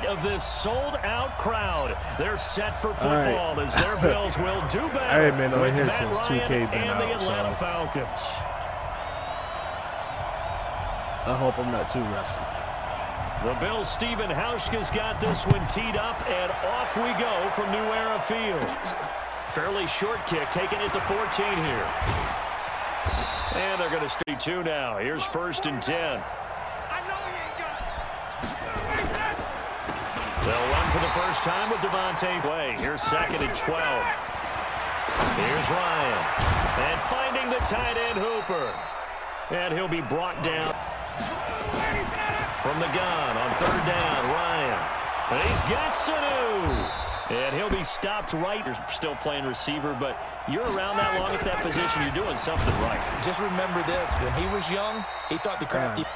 of this sold-out crowd. They're set for football as their Bills will do better I ain't been on with here Matt since Ryan 2K been and out, the Atlanta so Falcons. I hope I'm not too rusty. The Bills' Stephen Hauschka's got this one teed up, and off we go from New Era Field. Fairly short kick, taking it to 14 here. And they're going to stay 2 now. Here's 1st and 10. They'll run for the first time with Devontae Way. Here's 2nd and 12. Here's Ryan. And finding the tight end Hooper. And he'll be brought down from the gun on 3rd down. Ryan. And he's got Sanu. And he'll be stopped right. You're still playing receiver, but you're around that long at that position. You're doing something right. Just remember this. When he was young, he thought the crafty.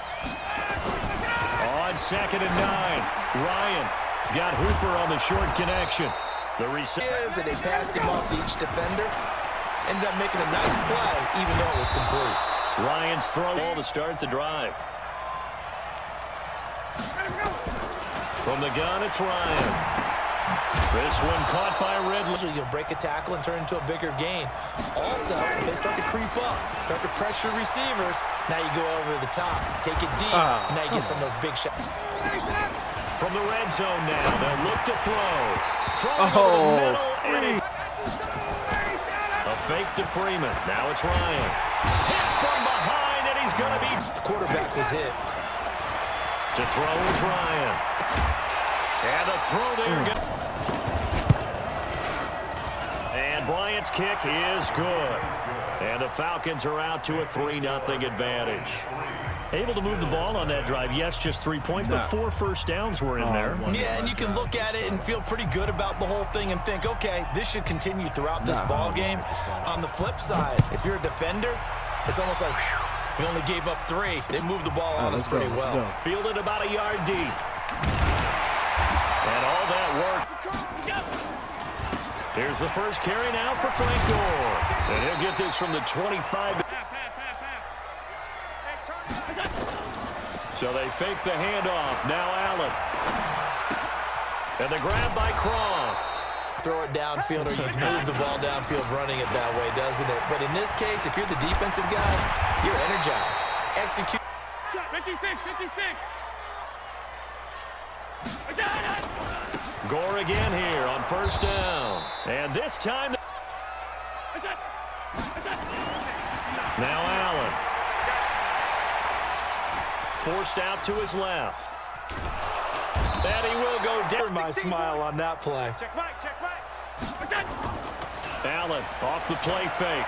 On 2nd and 9. Ryan has got Hooper on the short connection. The receiver. And they passed him off to each defender. Ended up making a nice play, even though it was complete. Ryan's throw ball to start the drive. From the gun, it's Ryan. This one caught by Ridley. Usually you'll break a tackle and turn into a bigger gain. Also, if they start to creep up, start to pressure receivers, now you go over the top, take it deep, and now you get some of those big shots. From the red zone now, they'll look to throw. Throw over the middle, and it's a fake to Freeman. Now it's Ryan. Hit from behind, and he's going to be... The quarterback was hit. To throw is Ryan. And a throw there. And Bryant's kick is good. And the Falcons are out to a 3-0 advantage. Able to move the ball on that drive. Yes, just 3 points, but 4 first downs were in there. Yeah, and you can look at it and feel pretty good about the whole thing and think, okay, this should continue throughout this ball game. On the flip side, if you're a defender, it's almost like, whew, we only gave up 3. They moved the ball on us pretty well. Fielded about a yard deep. And all that work. Here's the first carry now for Frank Gore. And he'll get this from the 25. So they fake the handoff. Now Allen. And the grab by Croft. Throw it downfield or you move the ball downfield running it that way, doesn't it? But in this case, if you're the defensive guys, you're energized. Execute. 56, 56. Gore again here on 1st down. And this time... Now Allen. Forced out to his left. And he will go down. My smile on that play. Check right, check right. Allen off the play fake.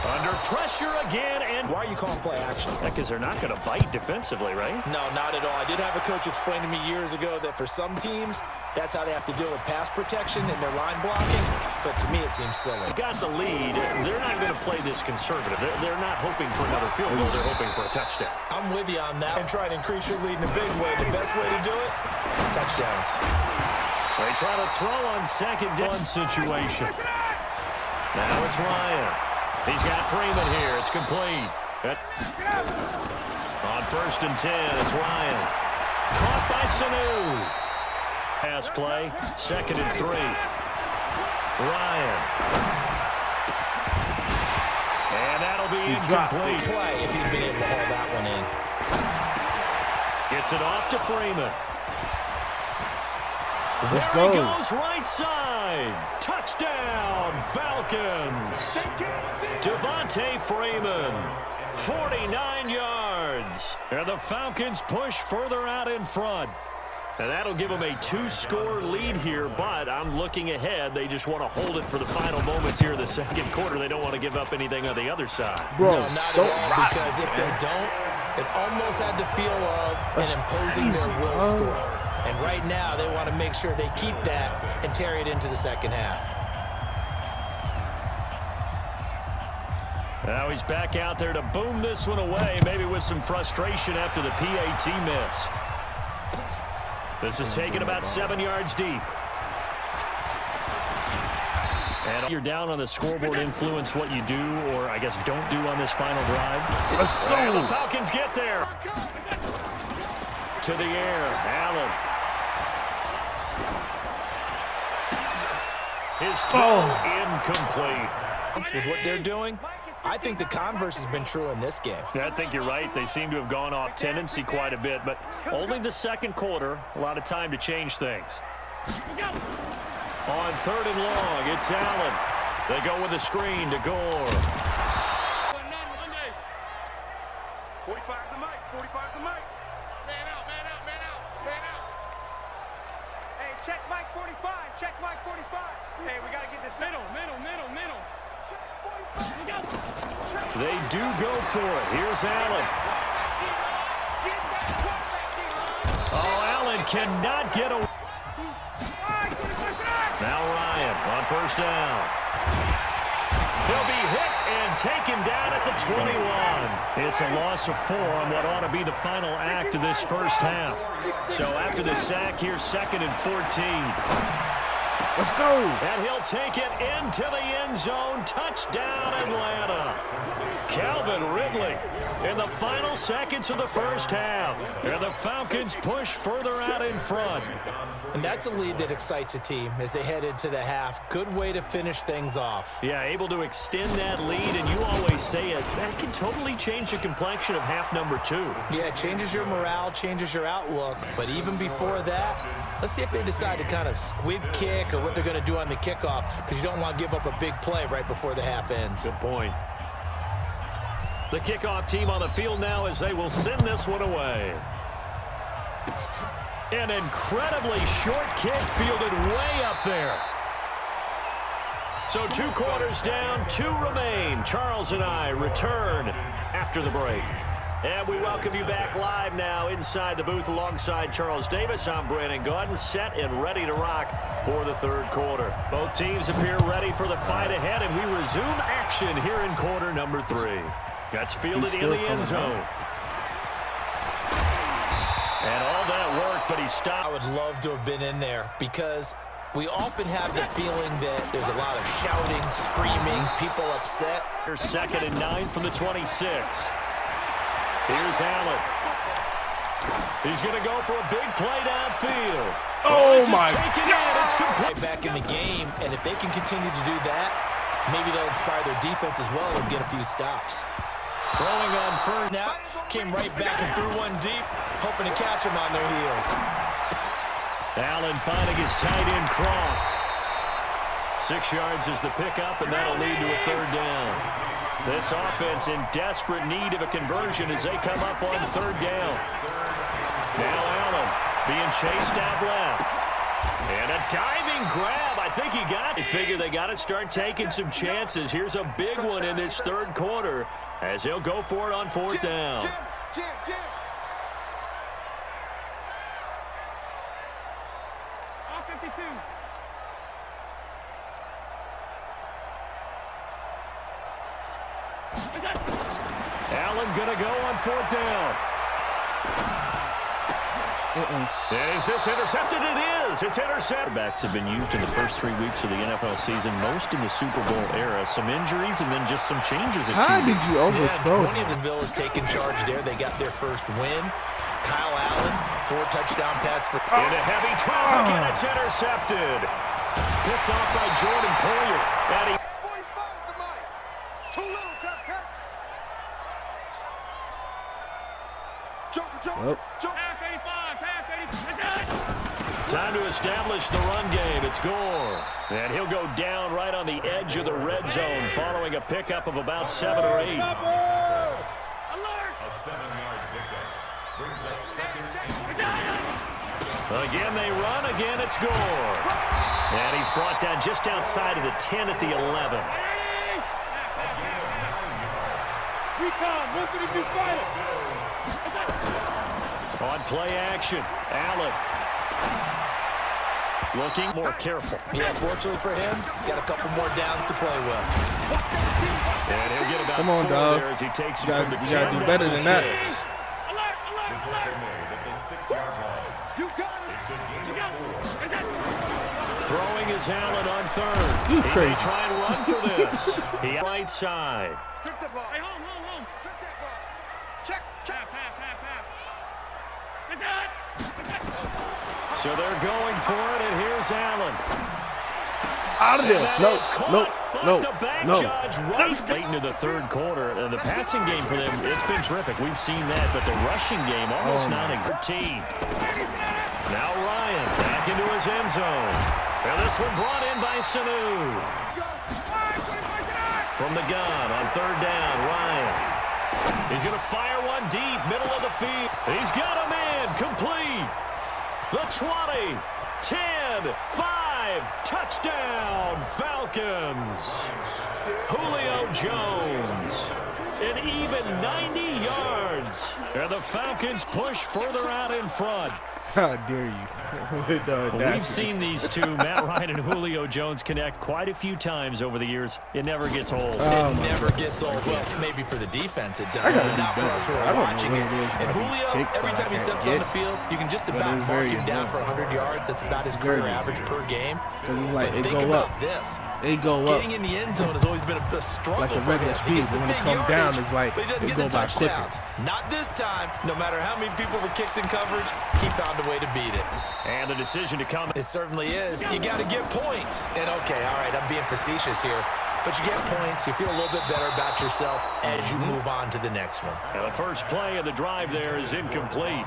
Under pressure again, and why are you calling play action? Because they're not going to bite defensively, right? No, not at all. I did have a coach explain to me years ago that for some teams, that's how they have to deal with pass protection and their line blocking. But to me, it seems silly. They got the lead. They're not going to play this conservative. They're not hoping for another field goal. They're hoping for a touchdown. I'm with you on that. And try to increase your lead in a big way. The best way to do it, touchdowns. They try to throw on 2nd down situation. Now it's Ryan. He's got Freeman here. It's complete. On 1st and 10, it's Ryan. Caught by Sanu. Pass play. 2nd and 3. Ryan. And that'll be incomplete. Good play if he'd been able to hold that one in. Gets it off to Freeman. Let's there go. He goes right side. Touchdown, Falcons. Devontae Freeman, 49 yards. And the Falcons push further out in front. And that'll give them a 2-score lead here, but I'm looking ahead. They just want to hold it for the final moments here in the 2nd quarter. They don't want to give up anything on the other side. Bro, no, not at all, because if they don't, it almost had the feel of an imposing their will score. And right now, they want to make sure they keep that and carry it into the 2nd half. Now he's back out there to boom this one away, maybe with some frustration after the PAT miss. This is taken about 7 yards deep. And you're down on the scoreboard, influence what you do, or I guess don't do on this final drive. Let's go. And the Falcons get there. to the air. Allen. His throw incomplete. With what they're doing, I think the converse has been true in this game. I think you're right. They seem to have gone off tendency quite a bit, but only the second quarter. A lot of time to change things. On 3rd and long, it's Allen. They go with a screen to Gore. 45 to Mike. 45 to Mike. Man out, man out, man out, man out. Hey, check Mike 45. Check Mike 45. Hey, we got to get this middle. Check 45. They do go for it. Here's Allen. Oh, Allen cannot get away. Now Ryan on 1st down. He'll be hit and taken down at the 21. It's a loss of 4 on what ought to be the final act of this first half. So after the sack, here's 2nd and 14. Let's go. And he'll take it into the end zone. Touchdown, Atlanta. Calvin Ridley in the final seconds of the first half. And the Falcons push further out in front. And that's a lead that excites a team as they head into the half. Good way to finish things off. Yeah, able to extend that lead, and you always say it, that can totally change the complexion of half number 2. Yeah, it changes your morale, changes your outlook. But even before that, let's see if they decide to kind of squib kick or what they're going to do on the kickoff, because you don't want to give up a big play right before the half ends. Good point. The kickoff team on the field now as they will send this one away. An incredibly short kick fielded way up there. So 2 quarters down, 2 remain. Charles and I return after the break. And we welcome you back live now inside the booth alongside Charles Davis. I'm Brandon Gaudin, set and ready to rock for the 3rd quarter. Both teams appear ready for the fight ahead, and we resume action here in quarter number 3. That's fielded in the end zone. And all that work, but he stopped. I would love to have been in there because we often have the feeling that there's a lot of shouting, screaming, people upset. Here's 2nd and 9 from the 26. Here's Allen. He's going to go for a big play downfield. Oh, my God. It's complete. Right back in the game, and if they can continue to do that, maybe they'll inspire their defense as well and get a few stops. Throwing on 1st. Now, came right back and threw one deep, hoping to catch them on their heels. Allen finding his tight end Croft. 6 yards is the pickup, and that'll lead to a 3rd down. This offense in desperate need of a conversion as they come up on 3rd down. Now Allen being chased out left. And a diving grab. I think he got it. Figure they got to start taking some chances. Here's a big one in this 3rd quarter as he'll go for it on 4th down. Jim. All 52. Allen gonna go on 4th down. And is this intercepted? It is. It's intercepted. Backs have been used in the first 3 weeks of the NFL season, most in the Super Bowl era. Some injuries and then just some changes. How did you overthrow? Yeah, 20 of the Bill has taken charge there. They got their first win. Kyle Allen, 4 touchdown pass for. Into heavy traffic, and it's intercepted. Picked off by Jordan Poyer. And he 45 to Mike. Too little, cut. Jump. Half 85, half 85. Time to establish the run game. It's Gore. And he'll go down right on the edge of the red zone following a pickup of about 7 or 8. Alert. A 7-yard pickup brings up 2nd and 10. Again, they run. Again, it's Gore. And he's brought down just outside of the 10 at the 11. Recon, 132 fighter. On play action, Allen. Looking more careful. Yeah, fortunately for him, got a couple more downs to play with. And he'll get about Come on, 4 dog. there as he takes You it from the 10 gotta do down better to than 6. that. The tackle made at the 6-yard line. You got it. It's a gain of 4. Throwing is Allen on 3rd. You He crazy. may try and run for this. He right side. Strip that ball. Hey, home. Strip that ball. Check. Half. So they're going for it, and here's Allen. Out of there. No, no, Judge right late into the third quarter. And the passing game for them, it's been terrific. We've seen that, but the rushing game almost non-existent. Now Ryan back into his end zone. And this one brought in by Sanu. From the gun on third down, Ryan. He's going to fire one deep, middle of the field. He's got him in, complete. The 20, 10, 5, touchdown, Falcons. Julio Jones, an even 90 yards. And the Falcons push further out in front. How dare you? We've seen these two, Matt Ryan and Julio Jones, connect quite a few times over the years. It never gets old. It never gets old. Well, maybe for the defense it does, but not for us who are watching it. And Julio, every time he steps on the field, you can just about mark him down for 100 yards. That's about his career average per game. Like, but think about this. It go up. Getting in the end zone has always been a struggle like a for regular him. speed, but when it comes down, it's like but he doesn't get the touchdowns. Not this time. No matter how many people were kicked in coverage, he found a way to beat it. And the decision to come. It certainly is. You got to get points. And okay, all right, I'm being facetious here. But you get points. You feel a little bit better about yourself as you move on to the next one. And the first play of the drive there is incomplete.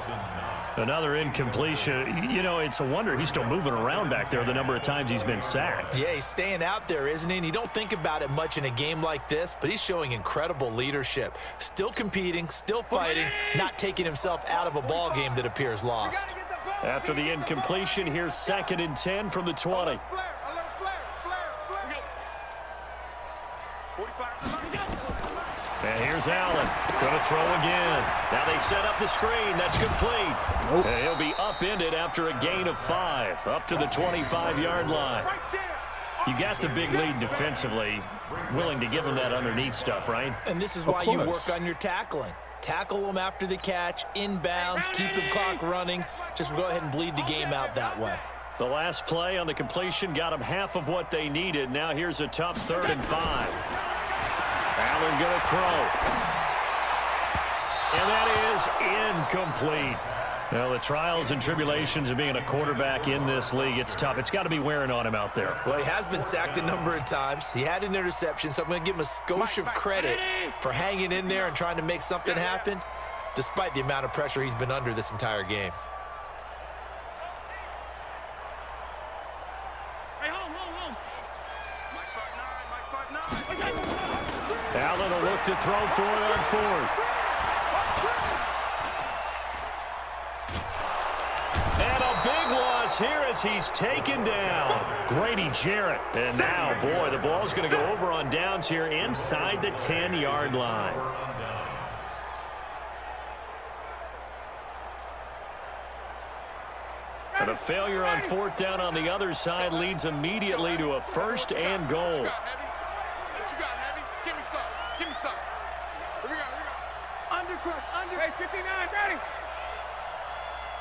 Another incompletion. You know, it's a wonder he's still moving around back there the number of times he's been sacked. Yeah, he's staying out there, isn't he? And you don't think about it much in a game like this, but he's showing incredible leadership. Still competing, still fighting, not taking himself out of a ball game that appears lost. After the incompletion, here's 2nd and 10 from the 20. And here's Allen. Going to throw again. Now they set up the screen. That's complete. Nope. And he'll be upended after a gain of 5. Up to the 25-yard line. You got the big lead defensively. Willing to give him that underneath stuff, right? And this is why you work on your tackling. Tackle them after the catch, inbounds, keep the clock running. Just go ahead and bleed the game out that way. The last play on the completion got them half of what they needed. Now here's a tough 3rd and 5. Allen going to throw. And that is incomplete. Well, the trials and tribulations of being a quarterback in this league, it's tough. It's got to be wearing on him out there. Well, he has been sacked a number of times. He had an interception, so I'm going to give him a skosh of credit for hanging in there and trying to make something happen, despite the amount of pressure he's been under this entire game. Allen will look to throw for it on 4th. And a big loss here as he's taken down. Grady Jarrett. And now, boy, the ball's going to go over on downs here inside the 10-yard line. And a failure on 4th down on the other side leads immediately to a 1st and goal. Give me some. Give me some. Here we go. Here we go. Under crush. Under. Hey, 59. Ready.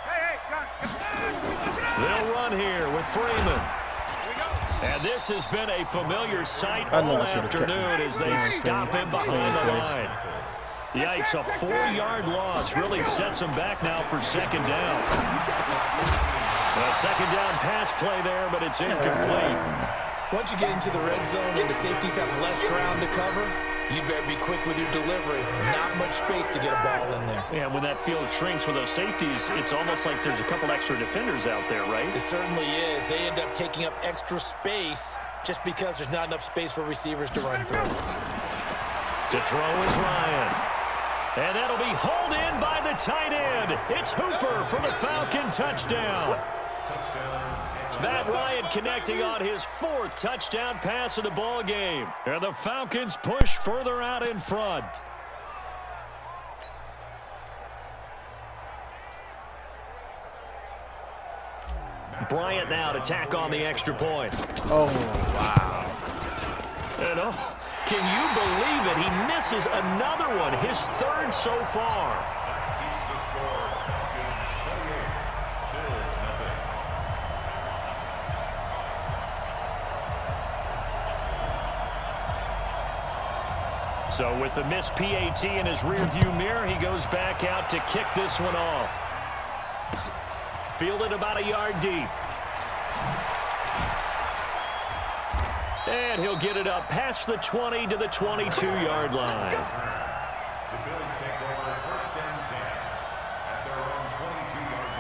Hey, John. They'll run here with Freeman. And this has been a familiar sight all afternoon as they stop him behind the line. Yikes, a 4-yard loss really sets him back now for 2nd down. A 2nd down pass play there, but it's incomplete. Once you get into the red zone and the safeties have less ground to cover, you better be quick with your delivery. Not much space to get a ball in there. Yeah, when that field shrinks with those safeties, it's almost like there's a couple extra defenders out there, right? It certainly is. They end up taking up extra space just because there's not enough space for receivers to run through. To throw is Ryan. And that'll be hauled in by the tight end. It's Hooper for the Falcon touchdown. Matt Ryan connecting on his 4th touchdown pass of the ball game. And the Falcons push further out in front. Bryant now to tack on the extra point. Oh, wow. And can you believe it? He misses another one, his 3rd so far. So with the missed PAT in his rearview mirror, he goes back out to kick this one off. Fielded about a yard deep. And he'll get it up past the 20 to the 22-yard line. The Bills take over first and 10 at their own 22-yard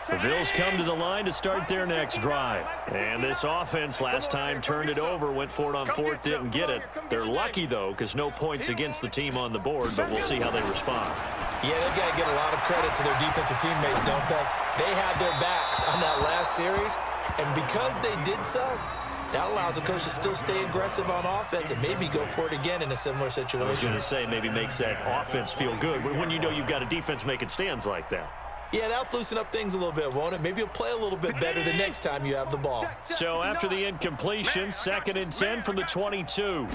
line. The Bills come to the line to start their next drive. And this offense last time turned it over, went for it on fourth, didn't get it. They're lucky, though, because no points against the team on the board, but we'll see how they respond. Yeah, they've got to get a lot of credit to their defensive teammates, don't they? They had their backs on that last series, and because they did so, that allows the coach to still stay aggressive on offense and maybe go for it again in a similar situation. I was going to say maybe makes that offense feel good when you know you've got a defense making stands like that. Yeah, that'll loosen up things a little bit, won't it? Maybe you'll play a little bit better the next time you have the ball. So after the incompletion, 2nd and 10 from the 22.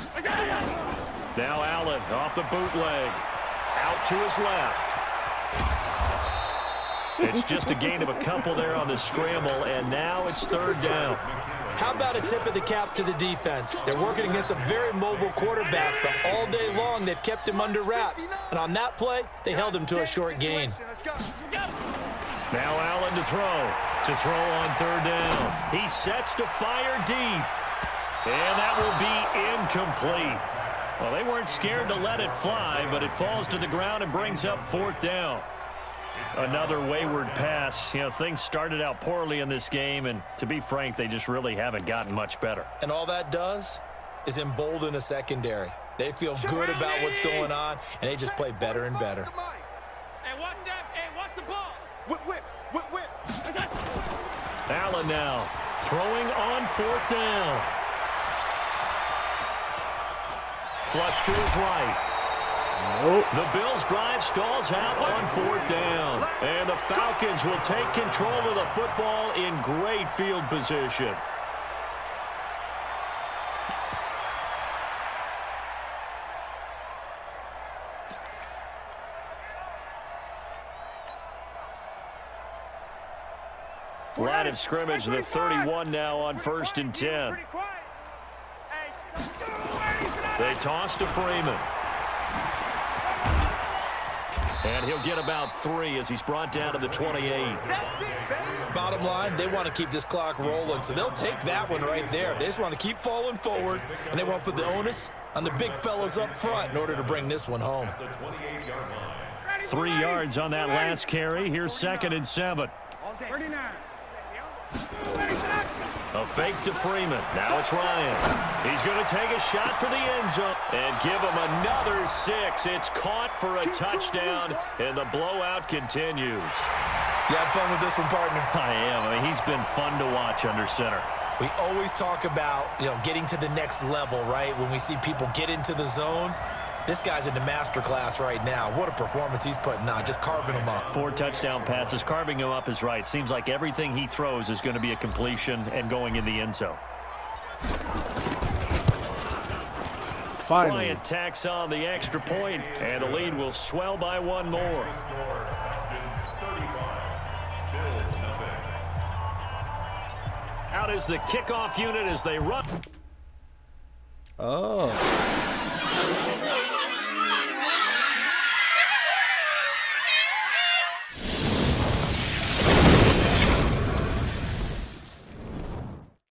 Now Allen off the bootleg. Out to his left. It's just a gain of a couple there on the scramble, and now it's 3rd down. How about a tip of the cap to the defense? They're working against a very mobile quarterback, but all day long they've kept him under wraps. And on that play, they held him to a short gain. Now Allen to throw. To throw on 3rd down. He sets to fire deep. And that will be incomplete. Well, they weren't scared to let it fly, but it falls to the ground and brings up 4th down. Another wayward pass. You know, things started out poorly in this game, and to be frank, they just really haven't gotten much better. And all that does is embolden a secondary. They feel good about what's going on, and they just play better and better. Hey, watch that. Hey, watch the ball. Whip. Allen now throwing on 4th down. Flush to his right. Nope. The Bills' drive stalls out on 4th down. And the Falcons will take control of the football in great field position. Line of scrimmage, the 31 now on 1st and 10. They toss to Freeman. And he'll get about 3 as he's brought down to the 28. Bottom line, they want to keep this clock rolling, so they'll take that one right there. They just want to keep falling forward, and they want to put the onus on the big fellas up front in order to bring this one home. 3 yards on that last carry. Here's 2nd and 7. 39. A fake to Freeman. Now it's Ryan. He's going to take a shot for the end zone and give him another 6. It's caught for a touchdown, and the blowout continues. You have fun with this one, partner? I am. I mean, he's been fun to watch under center. We always talk about, getting to the next level, right? When we see people get into the zone, this guy's in the master class right now. What a performance he's putting on, just carving them up. 4 touchdown passes. Carving him up is right. Seems like everything he throws is going to be a completion and going in the end zone. Finally. Bryant tacks on the extra point, and the lead will swell by 1 more. Out is the kickoff unit as they run. Oh.